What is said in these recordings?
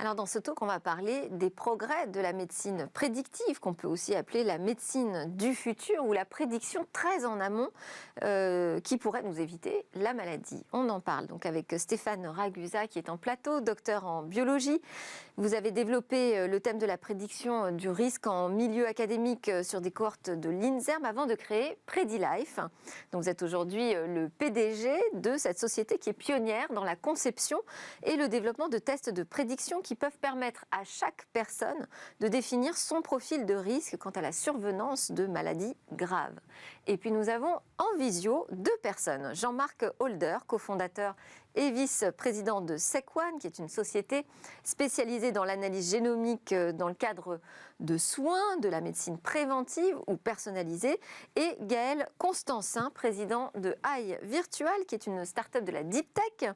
Alors dans ce talk, on va parler des progrès de la médecine prédictive, qu'on peut aussi appeler la médecine du futur, ou la prédiction très en amont, qui pourrait nous éviter la maladie. On en parle donc avec Stéphane Ragusa, qui est en plateau, docteur en biologie. Vous avez développé le thème de la prédiction du risque en milieu académique sur des cohortes de l'INSERM avant de créer PrediLife. Donc vous êtes aujourd'hui le PDG de cette société qui est pionnière dans la conception et le développement de tests de prédiction qui peuvent permettre à chaque personne de définir son profil de risque quant à la survenance de maladies graves. Et puis nous avons en visio deux personnes. Jean-Marc Holder, cofondateur et vice-président de SecOne, qui est une société spécialisée dans l'analyse génomique dans le cadre de soins, de la médecine préventive ou personnalisée, et Gaël Constancin, président de Eye Virtual, qui est une start-up de la Deep Tech,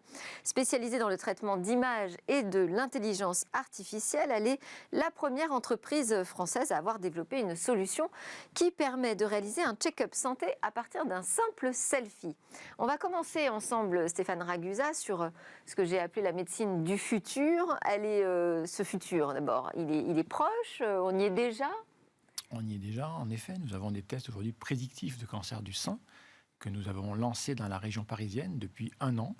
spécialisée dans le traitement d'images et de l'intelligence artificielle. Elle est la première entreprise française à avoir développé une solution qui permet de réaliser un check-up santé à partir d'un simple selfie. On va commencer ensemble, Stéphane Ragusa, sur ce que j'ai appelé la médecine du futur. Ce futur, d'abord, il est proche, on y est déjà? On y est déjà, en effet. Nous avons des tests aujourd'hui prédictifs de cancer du sein que nous avons lancés dans la région parisienne depuis 1 an.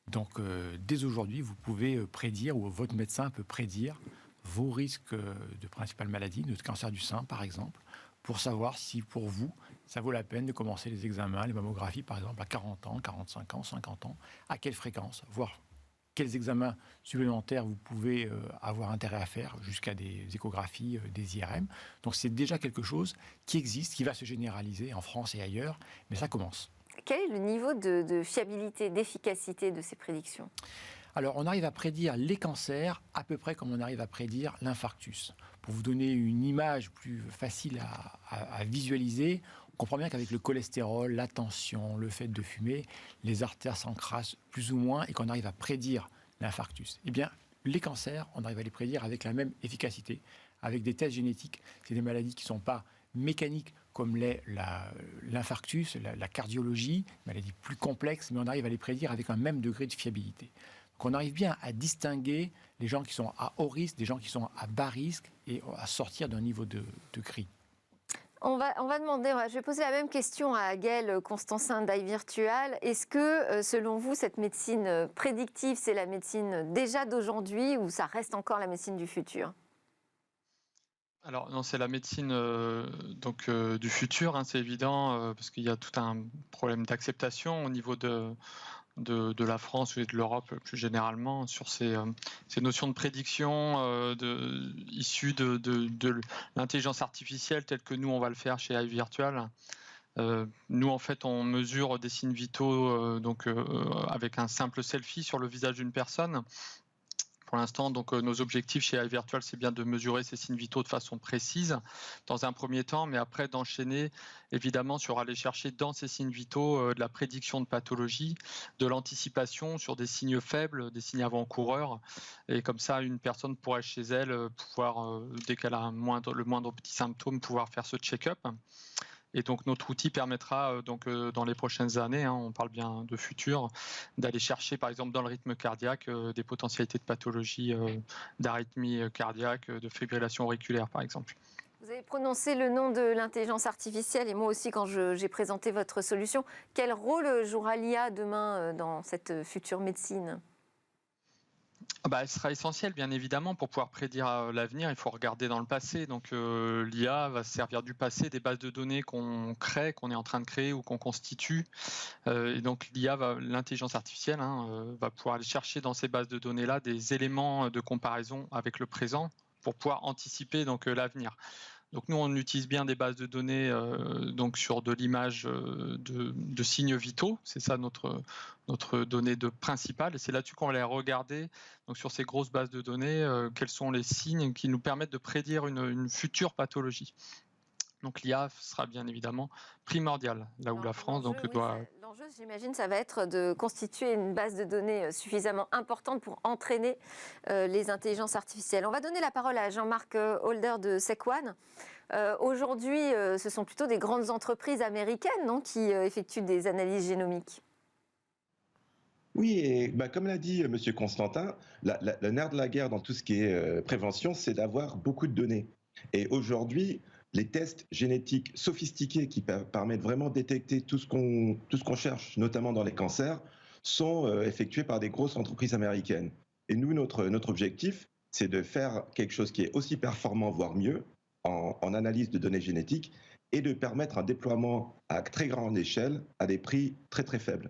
Donc, dès aujourd'hui, vous pouvez prédire, ou votre médecin peut prédire, vos risques de principales maladies, de cancer du sein, par exemple, pour savoir si, pour vous, ça vaut la peine de commencer les examens, les mammographies, par exemple, à 40 ans, 45 ans, 50 ans, à quelle fréquence, voir quels examens supplémentaires vous pouvez avoir intérêt à faire, jusqu'à des échographies, des IRM. Donc c'est déjà quelque chose qui existe, qui va se généraliser en France et ailleurs, mais ça commence. Quel est le niveau de fiabilité, d'efficacité de ces prédictions ? Alors, on arrive à prédire les cancers à peu près comme on arrive à prédire l'infarctus. Pour vous donner une image plus facile à visualiser, on comprend bien qu'avec le cholestérol, la tension, le fait de fumer, les artères s'encrassent plus ou moins et qu'on arrive à prédire l'infarctus. Eh bien, les cancers, on arrive à les prédire avec la même efficacité, avec des tests génétiques. C'est des maladies qui ne sont pas mécaniques comme l'est l'infarctus, la cardiologie, maladies plus complexes, mais on arrive à les prédire avec un même degré de fiabilité. Donc on arrive bien à distinguer les gens qui sont à haut risque des gens qui sont à bas risque et à sortir d'un niveau de cri. On va demander, je vais poser la même question à Gaël Constancin d'Eye Virtual. Est-ce que, selon vous, cette médecine prédictive, c'est la médecine déjà d'aujourd'hui ou ça reste encore la médecine du futur ? Alors non, c'est la médecine du futur, hein, c'est évident, parce qu'il y a tout un problème d'acceptation au niveau de la France et de l'Europe plus généralement sur ces notions de prédiction issues de l'intelligence artificielle telle que nous on va le faire chez Eye Virtual. Nous en fait on mesure des signes vitaux avec un simple selfie sur le visage d'une personne. Pour l'instant, donc nos objectifs chez Eye Virtual, c'est bien de mesurer ces signes vitaux de façon précise dans un premier temps, mais après d'enchaîner évidemment sur aller chercher dans ces signes vitaux de la prédiction de pathologie, de l'anticipation sur des signes faibles, des signes avant-coureurs, et comme ça, une personne pourrait chez elle pouvoir, dès qu'elle a le moindre petit symptôme, pouvoir faire ce check-up. Et donc notre outil permettra dans les prochaines années, on parle bien de futur, d'aller chercher par exemple dans le rythme cardiaque des potentialités de pathologie, d'arythmie cardiaque, de fibrillation auriculaire par exemple. Vous avez prononcé le nom de l'intelligence artificielle et moi aussi quand j'ai présenté votre solution. Quel rôle jouera l'IA demain dans cette future médecine ? Elle sera essentielle, bien évidemment, pour pouvoir prédire l'avenir. Il faut regarder dans le passé. Donc, l'IA va se servir du passé, des bases de données qu'on crée, qu'on est en train de créer ou qu'on constitue. Et donc, l'intelligence artificielle, va pouvoir aller chercher dans ces bases de données-là des éléments de comparaison avec le présent pour pouvoir anticiper l'avenir. Donc nous, on utilise bien des bases de données sur de l'image de signes vitaux. C'est ça notre donnée principale. Et c'est là-dessus qu'on va aller regarder, donc sur ces grosses bases de données, quels sont les signes qui nous permettent de prédire une future pathologie. Donc l'IA sera bien évidemment primordiale, là où la France doit... L'enjeu, j'imagine, ça va être de constituer une base de données suffisamment importante pour entraîner les intelligences artificielles. On va donner la parole à Jean-Marc Holder de SecOne. Aujourd'hui, ce sont plutôt des grandes entreprises américaines qui effectuent des analyses génomiques. Oui, et comme l'a dit M. Constantin, le nerf de la guerre dans tout ce qui est prévention, c'est d'avoir beaucoup de données. Et aujourd'hui, les tests génétiques sophistiqués qui permettent vraiment de détecter tout ce qu'on cherche, notamment dans les cancers, sont effectués par des grosses entreprises américaines. Et nous, notre objectif, c'est de faire quelque chose qui est aussi performant, voire mieux, en analyse de données génétiques, et de permettre un déploiement à très grande échelle à des prix très très faibles.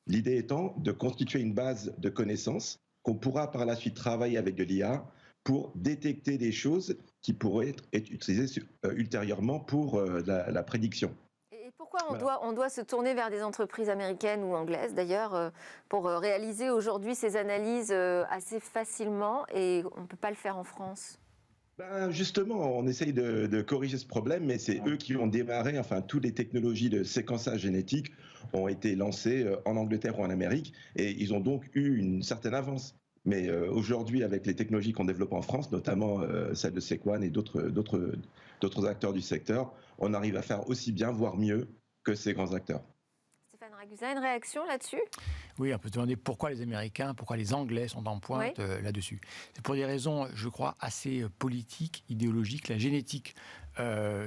L'idée étant de constituer une base de connaissances qu'on pourra par la suite travailler avec de l'IA pour détecter des choses qui pourraient être utilisées ultérieurement pour la prédiction. Et pourquoi Voilà. on doit se tourner vers des entreprises américaines ou anglaises d'ailleurs pour réaliser aujourd'hui ces analyses assez facilement et on ne peut pas le faire en France? Justement, on essaye de corriger ce problème, mais c'est eux qui ont démarré, enfin, toutes les technologies de séquençage génétique ont été lancées en Angleterre ou en Amérique, et ils ont donc eu une certaine avance. Mais aujourd'hui, avec les technologies qu'on développe en France, notamment celle de Sequan et d'autres acteurs du secteur, on arrive à faire aussi bien, voire mieux que ces grands acteurs. Stéphane Ragusa, une réaction là-dessus? Oui, on peut se demander pourquoi les Américains, pourquoi les Anglais sont en pointe là-dessus. C'est pour des raisons, je crois, assez politiques, idéologiques. La génétique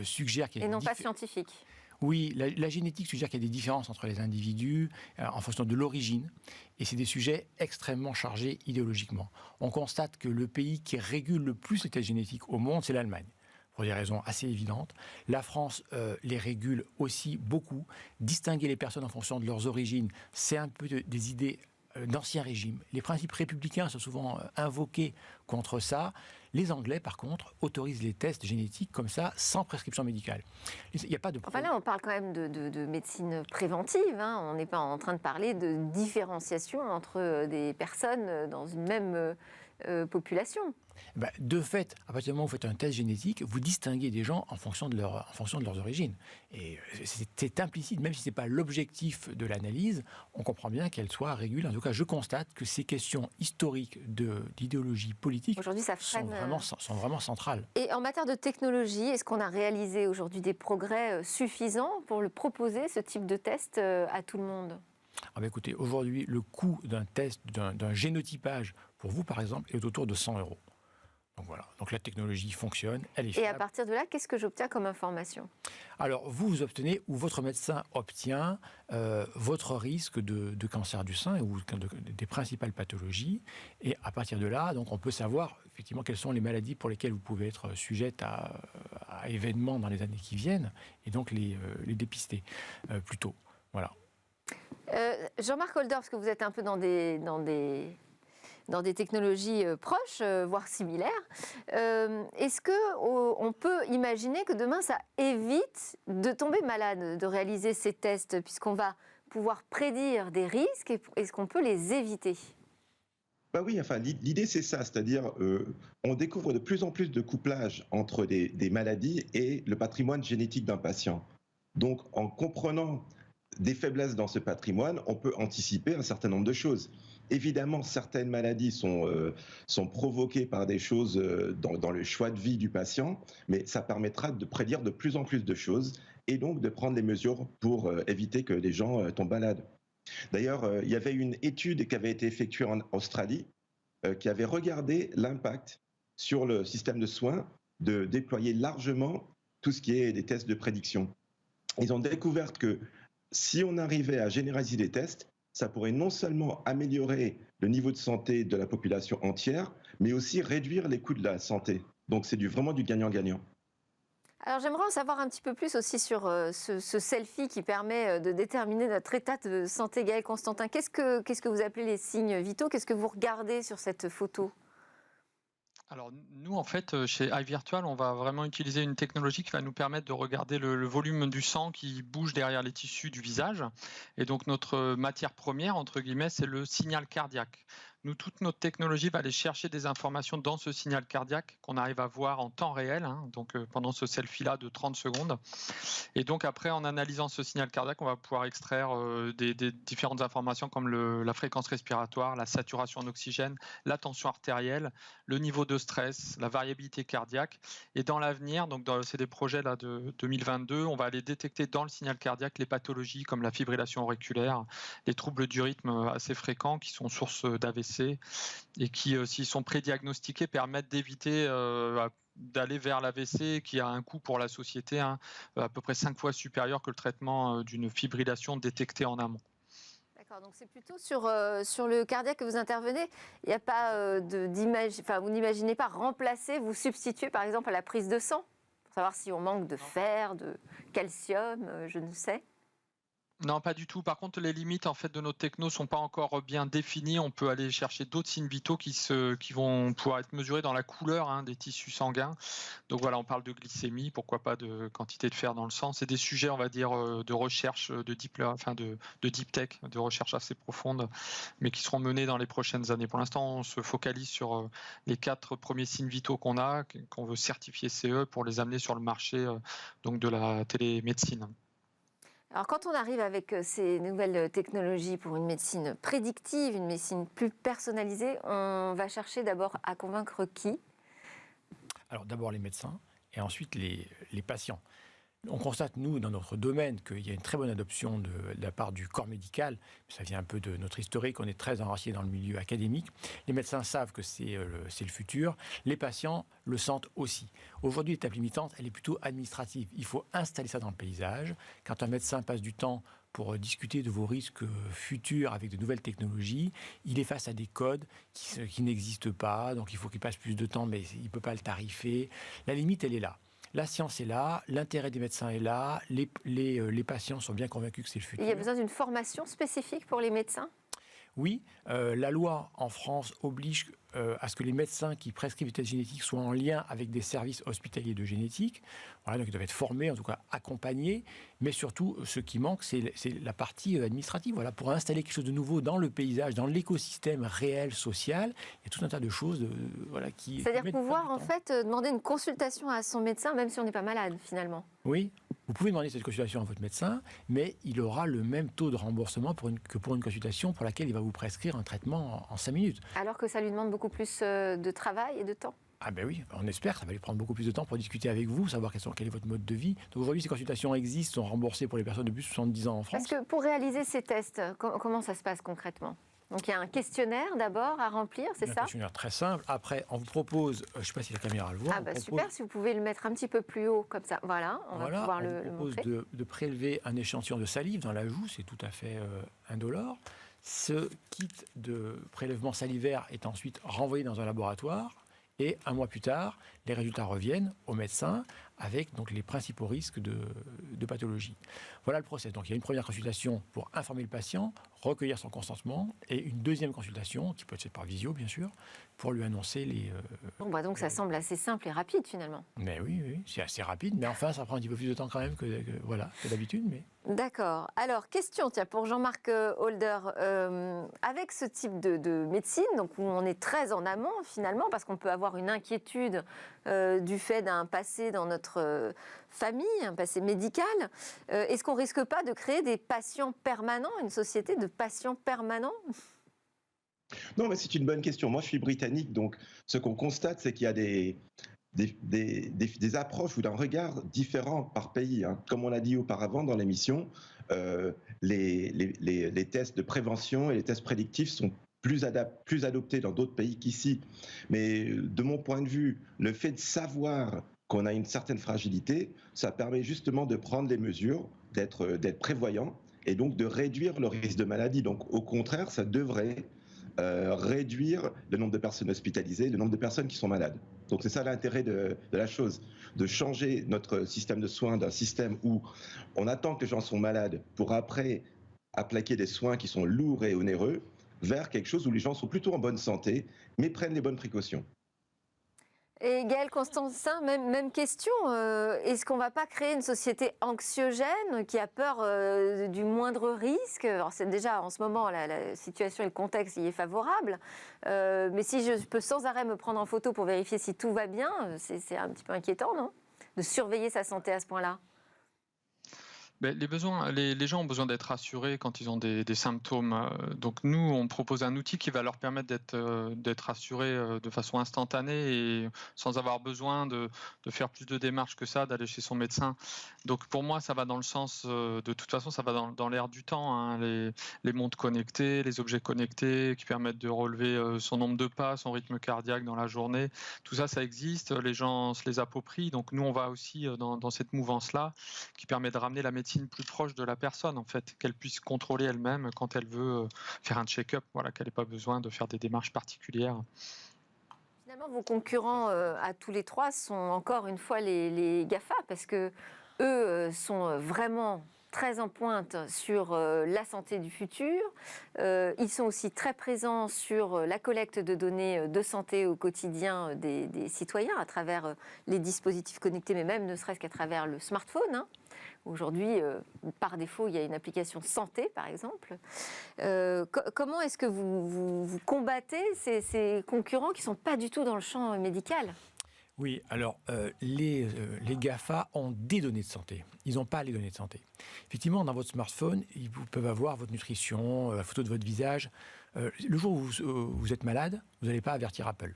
suggère qu'il y a et non pas scientifique. Oui, la génétique suggère qu'il y a des différences entre les individus en fonction de l'origine. Et c'est des sujets extrêmement chargés idéologiquement. On constate que le pays qui régule le plus les tests génétiques au monde, c'est l'Allemagne, pour des raisons assez évidentes. La France les régule aussi beaucoup. Distinguer les personnes en fonction de leurs origines, c'est un peu des idées d'ancien régime. Les principes républicains sont souvent invoqués contre ça. Les Anglais, par contre, autorisent les tests génétiques comme ça, sans prescription médicale. Il n'y a pas de Enfin là, on parle quand même de médecine préventive. Hein. On n'est pas en train de parler de différenciation entre des personnes dans une même population. De fait, à partir du moment où vous faites un test génétique, vous distinguez des gens en fonction de leurs origines. Et c'est implicite, même si ce n'est pas l'objectif de l'analyse, on comprend bien qu'elle soit régulée. En tout cas, je constate que ces questions historiques d'idéologie politique aujourd'hui, ça freine, sont vraiment centrales. Et en matière de technologie, est-ce qu'on a réalisé aujourd'hui des progrès suffisants pour le proposer, ce type de test, à tout le monde ? Écoutez, aujourd'hui, le coût d'un test, d'un génotypage, pour vous par exemple, est autour de 100 €. Donc voilà, donc la technologie fonctionne, elle est fiable. Et à partir de là, qu'est-ce que j'obtiens comme information ? Alors vous obtenez, ou votre médecin obtient, votre risque de cancer du sein ou des principales pathologies. Et à partir de là, donc on peut savoir effectivement quelles sont les maladies pour lesquelles vous pouvez être sujette à événements dans les années qui viennent, et donc les dépister plus tôt. Voilà. Jean-Marc Holder, parce que vous êtes un peu dans des technologies proches, voire similaires, est-ce qu'on peut imaginer que demain, ça évite de tomber malade, de réaliser ces tests, puisqu'on va pouvoir prédire des risques, et est-ce qu'on peut les éviter ? Oui, enfin, l'idée c'est ça, c'est-à-dire on découvre de plus en plus de couplage entre des maladies et le patrimoine génétique d'un patient. Donc en comprenant des faiblesses dans ce patrimoine, on peut anticiper un certain nombre de choses. Évidemment, certaines maladies sont provoquées par des choses dans le choix de vie du patient, mais ça permettra de prédire de plus en plus de choses et donc de prendre des mesures pour éviter que les gens tombent malades. D'ailleurs, il y avait une étude qui avait été effectuée en Australie qui avait regardé l'impact sur le système de soins de déployer largement tout ce qui est des tests de prédiction. Ils ont découvert que si on arrivait à généraliser les tests, ça pourrait non seulement améliorer le niveau de santé de la population entière, mais aussi réduire les coûts de la santé. Donc c'est vraiment du gagnant-gagnant. Alors j'aimerais en savoir un petit peu plus aussi sur ce selfie qui permet de déterminer notre état de santé. Gaël Constantin, qu'est-ce que vous appelez les signes vitaux ? Qu'est-ce que vous regardez sur cette photo ? Alors nous, en fait, chez iVirtual, on va vraiment utiliser une technologie qui va nous permettre de regarder le volume du sang qui bouge derrière les tissus du visage. Et donc notre matière première, entre guillemets, c'est le signal cardiaque. Nous, toute notre technologie va aller chercher des informations dans ce signal cardiaque qu'on arrive à voir en temps réel, hein, donc pendant ce selfie-là de 30 secondes. Et donc après, en analysant ce signal cardiaque, on va pouvoir extraire des différentes informations comme la fréquence respiratoire, la saturation en oxygène, la tension artérielle, le niveau de stress, la variabilité cardiaque. Et dans l'avenir, donc c'est des projets là de 2022, on va aller détecter dans le signal cardiaque les pathologies comme la fibrillation auriculaire, les troubles du rythme assez fréquents qui sont source d'AVC et qui, s'ils sont prédiagnostiqués, permettent d'éviter d'aller vers l'AVC qui a un coût pour la société à peu près 5 fois supérieur que le traitement d'une fibrillation détectée en amont. D'accord, donc c'est plutôt sur le cardiaque que vous intervenez. Il n'y a pas vous n'imaginez pas remplacer, vous substituer par exemple à la prise de sang pour savoir si on manque de fer, de calcium, je ne sais. Non, pas du tout. Par contre, les limites en fait de notre techno sont pas encore bien définies. On peut aller chercher d'autres signes vitaux qui vont pouvoir être mesurés dans la couleur des tissus sanguins. Donc voilà, on parle de glycémie, pourquoi pas de quantité de fer dans le sang. C'est des sujets, on va dire, de recherche de deep tech, de recherche assez profonde, mais qui seront menés dans les prochaines années. Pour l'instant, on se focalise sur les 4 premiers signes vitaux qu'on veut certifier CE pour les amener sur le marché donc de la télémédecine. Alors quand on arrive avec ces nouvelles technologies pour une médecine prédictive, une médecine plus personnalisée, on va chercher d'abord à convaincre qui ? Alors d'abord les médecins et ensuite les patients. On constate, nous, dans notre domaine, qu'il y a une très bonne adoption de la part du corps médical. Ça vient un peu de notre historique, on est très enraciné dans le milieu académique. Les médecins savent que c'est le futur. Les patients le sentent aussi. Aujourd'hui, l'étape limitante, elle est plutôt administrative. Il faut installer ça dans le paysage. Quand un médecin passe du temps pour discuter de vos risques futurs avec de nouvelles technologies, il est face à des codes qui n'existent pas, donc il faut qu'il passe plus de temps, mais il ne peut pas le tarifer. La limite, elle est là. La science est là, l'intérêt des médecins est là, les patients sont bien convaincus que c'est le futur. Il y a besoin d'une formation spécifique pour les médecins ? Oui, la loi en France oblige à ce que les médecins qui prescrivent des tests génétiques soient en lien avec des services hospitaliers de génétique. Voilà, donc ils doivent être formés, en tout cas accompagnés. Mais surtout, ce qui manque, c'est la partie administrative. Voilà, pour installer quelque chose de nouveau dans le paysage, dans l'écosystème réel, social, il y a tout un tas de choses qui... C'est-à-dire pouvoir, en fait, demander une consultation à son médecin, même si on n'est pas malade, finalement. Oui, vous pouvez demander cette consultation à votre médecin, mais il aura le même taux de remboursement que pour une consultation pour laquelle il va vous prescrire un traitement en 5 minutes. Alors que ça lui demande beaucoup plus de travail et de temps. Ah ben oui, on espère, ça va lui prendre beaucoup plus de temps pour discuter avec vous, savoir quel est votre mode de vie. Donc aujourd'hui, ces consultations existent, sont remboursées pour les personnes de plus de 70 ans en France. Parce que pour réaliser ces tests, comment ça se passe concrètement ? Donc il y a un questionnaire d'abord à remplir, c'est ça ? Un questionnaire très simple. Après, on vous propose, je ne sais pas si la caméra le voit. Ah bah super, si vous pouvez le mettre un petit peu plus haut, comme ça. Voilà, on va pouvoir le montrer. On vous propose de prélever un échantillon de salive dans la joue, c'est tout à fait indolore. Ce kit de prélèvement salivaire est ensuite renvoyé dans un laboratoire et 1 mois plus tard, les résultats reviennent au médecin avec donc, les principaux risques de pathologie. Voilà le process. Donc il y a une première consultation pour informer le patient, recueillir son consentement et une deuxième consultation, qui peut être faite par visio bien sûr, pour lui annoncer les... donc ça semble assez simple et rapide finalement. Mais oui, c'est assez rapide, mais enfin ça prend un petit peu plus de temps quand même que d'habitude. Mais... D'accord. Alors, question pour Jean-Marc Holder. Avec ce type de médecine, donc où on est très en amont finalement, parce qu'on peut avoir une inquiétude du fait d'un passé dans notre famille, un passé médical, est-ce qu'on ne risque pas de créer des patients permanents, une société de patients permanents ? Non, mais c'est une bonne question. Moi, je suis britannique, donc ce qu'on constate, c'est qu'il y a des approches ou d'un regard différent par pays. Comme on l'a dit auparavant dans l'émission, les tests de prévention et les tests prédictifs sont plus adoptés dans d'autres pays qu'ici. Mais de mon point de vue, le fait de savoir qu'on a une certaine fragilité, ça permet justement de prendre les mesures, d'être prévoyant et donc de réduire le risque de maladie. Donc au contraire, ça devrait réduire le nombre de personnes hospitalisées, le nombre de personnes qui sont malades. Donc c'est ça l'intérêt de la chose, de changer notre système de soins d'un système où on attend que les gens sont malades pour après appliquer des soins qui sont lourds et onéreux, vers quelque chose où les gens sont plutôt en bonne santé, mais prennent les bonnes précautions. Et Gaël Constantin, même question. Est-ce qu'on ne va pas créer une société anxiogène qui a peur du moindre risque? Alors c'est déjà en ce moment, la situation et le contexte y est favorable. Mais si je peux sans arrêt me prendre en photo pour vérifier si tout va bien, c'est un petit peu inquiétant, non? De surveiller sa santé à ce point-là. Les gens ont besoin d'être rassurés quand ils ont des symptômes. Donc nous, on propose un outil qui va leur permettre d'être rassurés de façon instantanée et sans avoir besoin de faire plus de démarches que ça, d'aller chez son médecin. Donc pour moi, ça va dans le sens, de toute façon, ça va dans l'air du temps, hein, les montres connectées, les objets connectés qui permettent de relever son nombre de pas, son rythme cardiaque dans la journée. Tout ça, ça existe, les gens se les approprient. Donc nous, on va aussi dans cette mouvance-là qui permet de ramener la médecine plus proche de la personne, en fait, qu'elle puisse contrôler elle-même quand elle veut faire un check-up, voilà, qu'elle n'ait pas besoin de faire des démarches particulières. Finalement, vos concurrents à tous les trois sont encore une fois les GAFA, parce que eux sont vraiment très en pointe sur la santé du futur. Ils sont aussi très présents sur la collecte de données de santé au quotidien des citoyens à travers les dispositifs connectés, mais même ne serait-ce qu'à travers le smartphone, hein. Aujourd'hui, par défaut, il y a une application santé, par exemple. Comment est-ce que vous combattez ces concurrents qui ne sont pas du tout dans le champ médical ? Oui, alors les GAFA ont des données de santé. Ils n'ont pas les données de santé. Effectivement, dans votre smartphone, ils peuvent avoir votre nutrition, la photo de votre visage. Le jour où vous êtes malade, vous n'allez pas avertir Apple.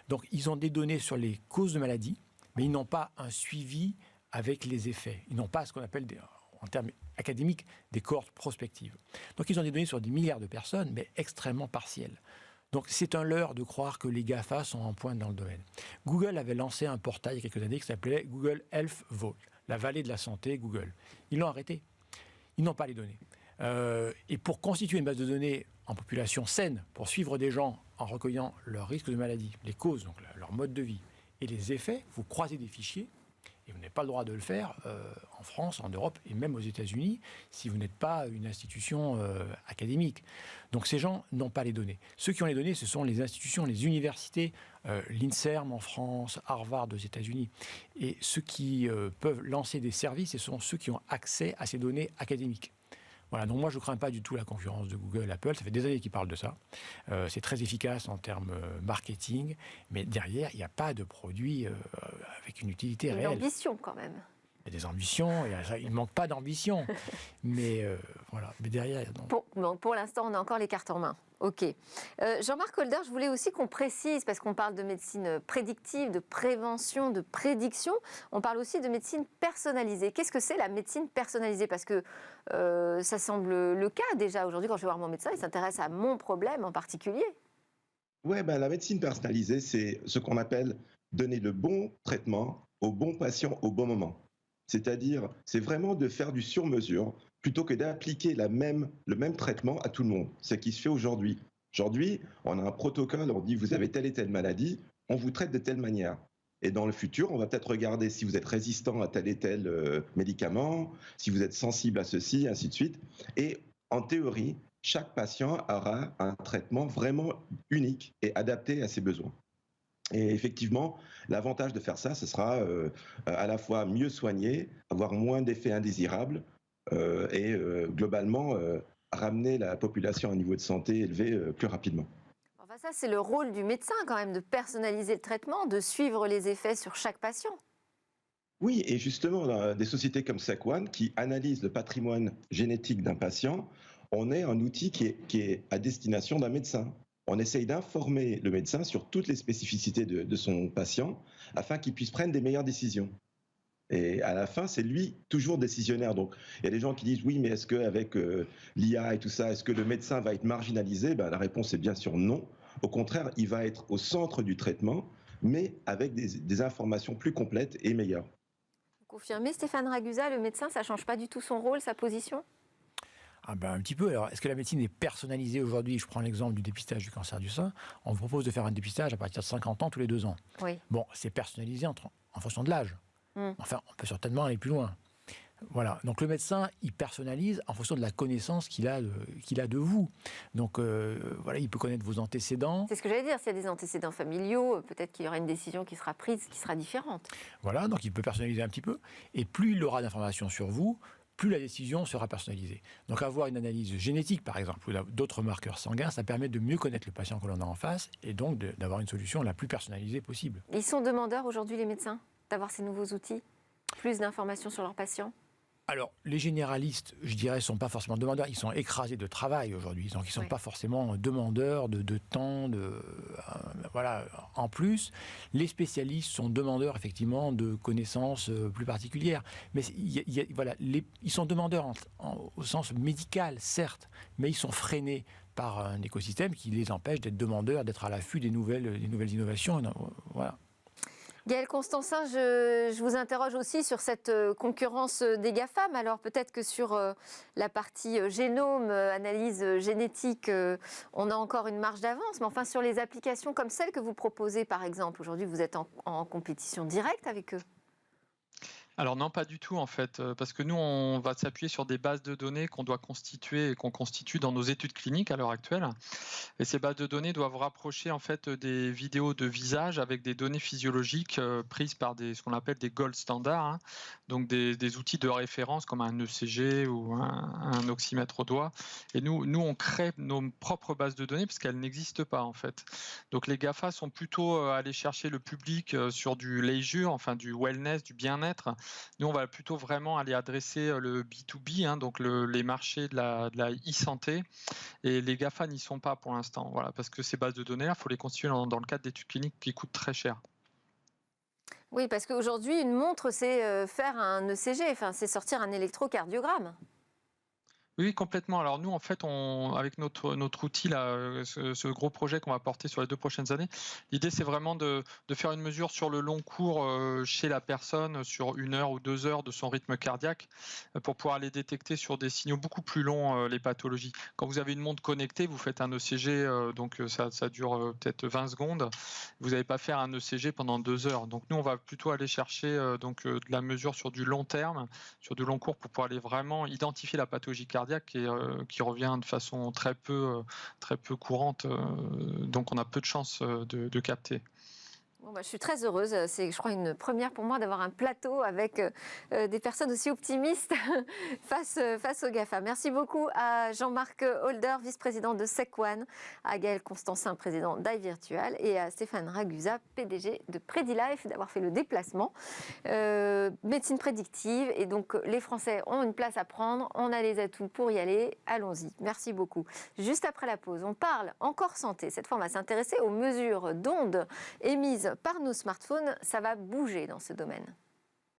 Donc, ils ont des données sur les causes de maladie, mais ils n'ont pas un suivi avec les effets. Ils n'ont pas ce qu'on appelle, en termes académiques, des cohortes prospectives. Donc, ils ont des données sur des milliards de personnes, mais extrêmement partielles. Donc, c'est un leurre de croire que les GAFA sont en pointe dans le domaine. Google avait lancé un portail il y a quelques années qui s'appelait Google Health Vault, la vallée de la santé Google. Ils l'ont arrêté. Ils n'ont pas les données. Et pour constituer une base de données en population saine, pour suivre des gens en recueillant leurs risques de maladie, les causes, donc leur mode de vie, et les effets, vous croisez des fichiers, et vous n'avez pas le droit de le faire en France, en Europe et même aux États-Unis si vous n'êtes pas une institution académique. Donc ces gens n'ont pas les données. Ceux qui ont les données, ce sont les institutions, les universités, l'INSERM en France, Harvard aux États-Unis. Et ceux qui peuvent lancer des services, ce sont ceux qui ont accès à ces données académiques. Voilà, donc moi je ne crains pas du tout la concurrence de Google, Apple, ça fait des années qu'ils parlent de ça. C'est très efficace en termes marketing, mais derrière, il n'y a pas de produit avec une utilité réelle. Une ambition quand même. Il y a des ambitions, il ne manque pas d'ambition, mais voilà. Mais derrière... Pour l'instant, on a encore les cartes en main. Ok. Jean-Marc Holder, je voulais aussi qu'on précise, parce qu'on parle de médecine prédictive, de prévention, de prédiction, on parle aussi de médecine personnalisée. Qu'est-ce que c'est la médecine personnalisée ? Parce que ça semble le cas déjà aujourd'hui, quand je vais voir mon médecin, il s'intéresse à mon problème en particulier. Oui, la médecine personnalisée, c'est ce qu'on appelle donner le bon traitement au bon patient au bon moment. C'est-à-dire, c'est vraiment de faire du sur-mesure plutôt que d'appliquer le même traitement à tout le monde. C'est ce qui se fait aujourd'hui. Aujourd'hui, on a un protocole, on dit vous avez telle et telle maladie, on vous traite de telle manière. Et dans le futur, on va peut-être regarder si vous êtes résistant à tel et tel médicament, si vous êtes sensible à ceci, ainsi de suite. Et en théorie, chaque patient aura un traitement vraiment unique et adapté à ses besoins. Et effectivement, l'avantage de faire ça, ce sera à la fois mieux soigner, avoir moins d'effets indésirables et globalement ramener la population à un niveau de santé élevé plus rapidement. Enfin, ça, c'est le rôle du médecin quand même, de personnaliser le traitement, de suivre les effets sur chaque patient. Oui, et justement, des sociétés comme Sequan qui analysent le patrimoine génétique d'un patient, on est un outil qui est à destination d'un médecin. On essaye d'informer le médecin sur toutes les spécificités de son patient afin qu'il puisse prendre des meilleures décisions. Et à la fin, c'est lui toujours décisionnaire. Donc, il y a des gens qui disent oui, mais est-ce qu'avec l'IA et tout ça, est-ce que le médecin va être marginalisé ? La réponse est bien sûr non. Au contraire, il va être au centre du traitement, mais avec des informations plus complètes et meilleures. Vous confirmez, Stéphane Ragusa, le médecin, ça ne change pas du tout son rôle, sa position ? Un petit peu. Alors, est-ce que la médecine est personnalisée aujourd'hui ? Je prends l'exemple du dépistage du cancer du sein. On vous propose de faire un dépistage à partir de 50 ans, tous les 2 ans. Oui. Bon, c'est personnalisé en fonction de l'âge. Enfin, on peut certainement aller plus loin. Voilà. Donc le médecin, il personnalise en fonction de la connaissance qu'il a de vous. Donc voilà, il peut connaître vos antécédents. C'est ce que j'allais dire. S'il y a des antécédents familiaux, peut-être qu'il y aura une décision qui sera prise, qui sera différente. Voilà, donc il peut personnaliser un petit peu. Et plus il aura d'informations sur vous, plus la décision sera personnalisée. Donc avoir une analyse génétique, par exemple, ou d'autres marqueurs sanguins, ça permet de mieux connaître le patient que l'on a en face et donc d'avoir une solution la plus personnalisée possible. Ils sont demandeurs aujourd'hui, les médecins, d'avoir ces nouveaux outils, plus d'informations sur leurs patients? Alors, les généralistes, je dirais, ne sont pas forcément demandeurs. Ils sont écrasés de travail aujourd'hui. Donc, ils ne sont pas forcément demandeurs de temps. Voilà. En plus, les spécialistes sont demandeurs, effectivement, de connaissances plus particulières. Mais voilà, ils sont demandeurs au sens médical, certes, mais ils sont freinés par un écosystème qui les empêche d'être demandeurs, d'être à l'affût des nouvelles innovations. Voilà. Gaëlle Constantin, je vous interroge aussi sur cette concurrence des GAFAM. Alors peut-être que sur la partie génome, analyse génétique, on a encore une marge d'avance. Mais enfin, sur les applications comme celles que vous proposez, par exemple, aujourd'hui, vous êtes en compétition directe avec eux? Alors non, pas du tout en fait, parce que nous, on va s'appuyer sur des bases de données qu'on doit constituer et qu'on constitue dans nos études cliniques à l'heure actuelle. Et ces bases de données doivent rapprocher en fait des vidéos de visage avec des données physiologiques prises par ce qu'on appelle des gold standards, hein, donc des outils de référence comme un ECG ou un oxymètre au doigt. Et nous, on crée nos propres bases de données parce qu'elles n'existent pas en fait. Donc les GAFA sont plutôt allés chercher le public sur du leisure, enfin du wellness, du bien-être. Nous, on va plutôt vraiment aller adresser le B2B, hein, donc les marchés de la e-santé. Et les GAFA n'y sont pas pour l'instant, voilà, parce que ces bases de données, il faut les constituer dans le cadre d'études cliniques qui coûtent très cher. Oui, parce qu'aujourd'hui, une montre, c'est faire un ECG, enfin, c'est sortir un électrocardiogramme. Oui, complètement. Alors nous, en fait, avec notre outil, là, ce gros projet qu'on va porter sur les 2 prochaines années, l'idée, c'est vraiment de faire une mesure sur le long cours chez la personne, sur 1 heure ou 2 heures de son rythme cardiaque, pour pouvoir aller détecter sur des signaux beaucoup plus longs les pathologies. Quand vous avez une montre connectée, vous faites un ECG, donc ça dure peut-être 20 secondes. Vous n'allez pas faire un ECG pendant 2 heures. Donc nous, on va plutôt aller chercher de la mesure sur du long terme, sur du long cours, pour pouvoir aller vraiment identifier la pathologie cardiaque qui revient de façon très peu courante, donc on a peu de chances de capter. Bon, je suis très heureuse. C'est, je crois, une première pour moi d'avoir un plateau avec des personnes aussi optimistes face aux GAFA. Merci beaucoup à Jean-Marc Holder, vice-président de SecOne, à Gaëlle Constantin, président d'iVirtual, et à Stéphane Ragusa, PDG de PrediLife, d'avoir fait le déplacement. Médecine prédictive, et donc les Français ont une place à prendre. On a les atouts pour y aller. Allons-y. Merci beaucoup. Juste après la pause, on parle encore santé. Cette fois, on va s'intéresser aux mesures d'ondes émises par nos smartphones. Ça va bouger dans ce domaine.